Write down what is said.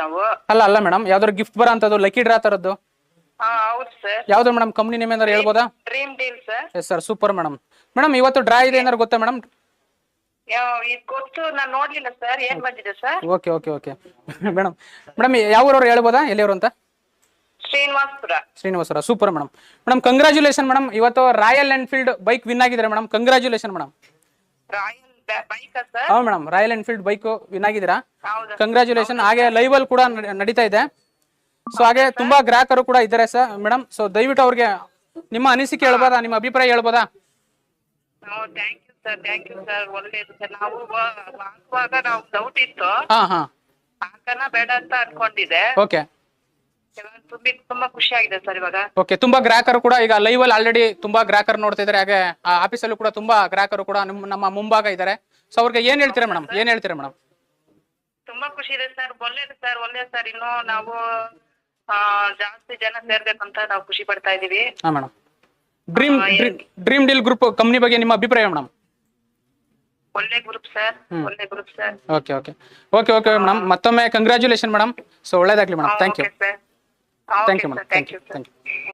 ನಾವು. ಅಲ್ಲ ಮೇಡಮ್, ಯಾವ್ದಾದ್ರು ಗಿಫ್ಟ್ ಬರೋ ಅಂತದ್ದು ಲಕ್ಕಿ ಡ್ರಾ ತರದ್ದು ಹೌದು ಸರ್. ಯಾವ್ದು ಮೇಡಮ್? ಕಂಪ್ನಿ ನೇಮ್ ಏನಾದ್ರು ಹೇಳ್ಬೋದಾ? Dream deal sir. Yes sir, super madam. Madam ಇವತ್ತು ಡ್ರಾ ಇದೆ ಏನಾದ್ರು ಗೊತ್ತಾ ಮೇಡಮ್? ಇದು ಗೊತ್ತು, ನಾನು ನೋಡ್ಲಿಲ್ಲ ಸರ್. ಏನ್ ಬಂದಿದೆ sir? Okay okay okay madam. Madam ಯಾವ ಊರವ್ರು ಹೇಳ್ಬೋದಾ, ಎಲ್ಲಿಯವರು ಅಂತ? ಶ್ರೀನಿವಾಸ್ಪುರ. ಶ್ರೀನಿವಾಸರ, super madam. Madam congratulation madam, ಇವತ್ತು ರಾಯಲ್ ಎನ್ಫೀಲ್ಡ್ ಬೈಕ್ ವಿನ್ ಆಗಿದ್ದಾರೆ madam. Congratulation madam. Royal bike sir? ಹಾ madam, royal Enfield bike win ಆಗಿದ್ದೀರಾ, ಹೌದಾ? ಕಂಗ್ರಾಚುಲೇಷನ್. ಹಾಗೆ ಲೈವ್ ಅಲ್ಲಿ ಕೂಡ ನಡೀತಾ ಇದೆ. ಸೊ ಹಾಗೆ ತುಂಬಾ ಗ್ರಾಹಕರು ಕೂಡ ಇದ್ದಾರೆ ಸರ್ ಮೇಡಮ್. ಸೊ ದಯವಿಟ್ಟು ಅವ್ರಿಗೆ ನಿಮ್ಮ ಅನಿಸಿಕೆ ಹೇಳ್ಬೋದಾ, ನಿಮ್ಮ ಅಭಿಪ್ರಾಯ ಹೇಳ್ಬೋದಾ? Thank you sir, thank you sir. ಒಳ್ಳೇದು ಸರ್. ನಾವು ವಾங்குವಾಗ ನಾವು ಡೌಟ್ ಇತ್ತು, ಹಾ ಹಾ ಹಾಕನ ಬೇಡ ಅಂತ ಅನ್ಕೊಂಡಿದ್ದೆ. ಓಕೆ ಇವಾಗ ತುಂಬಾ ಖುಷಿ ಆಗಿದೆ ಸರ್ ಇವಾಗ. ಓಕೆ, ತುಂಬಾ ಗ್ರಾಹಕರು ಕೂಡ ಈಗ ಲೈವ್ ಅಲ್ಲಿ ಆಲ್ರೆಡಿ ತುಂಬಾ ಗ್ರಾಹಕರು ನೋಡ್ತಾ ಇದ್ದಾರೆ. ಹಾಗೆ ಆಫೀಸಲ್ಲೂ ಕೂಡ ತುಂಬಾ ಗ್ರಾಹಕರು ಕೂಡ ನಮ್ಮ ಮುಂಭಾಗ ಇದ್ದಾರೆ. ಸೊ ಅವ್ರಿಗೆ ಏನ್ ಹೇಳ್ತೀರಾ ಮೇಡಮ್, ಏನ್ ಹೇಳ್ತೀರಾ ಮೇಡಮ್? ತುಂಬಾ ಖುಷಿ ಇದೆ ಸರ್. ಒಳ್ಳೇದು ಸರ್, ಒಳ್ಳೇದು ಸರ್. ಇನ್ನು ನಾವು ಜಾಸ್ತಿ ಜನ ಸೇರ್ಬೇಕಂತ ನಾವು ಖುಷಿ ಪಡ್ತಾ ಇದೀವಿ. ಹಾ madam. Dream deal group company ಬಗ್ಗೆ ನಿಮ್ಮ ಅಭಿಪ್ರಾಯ ಮೇಡಮ್? ಒಳ್ಳೆ ಗ್ರೂಪ್ ಸರ್, ಒಳ್ಳೆ group sir. Okay okay okay okay madam, ಮತ್ತೊಮ್ಮೆ ಕಂಗ್ರಾಚುಲೇಷನ್ ಮೇಡಮ್. ಸೊ ಒಳ್ಳೇದಾಗ್ಲಿ madam. Thank you. Sir. Thank you madam. Thank you sir. Thank you.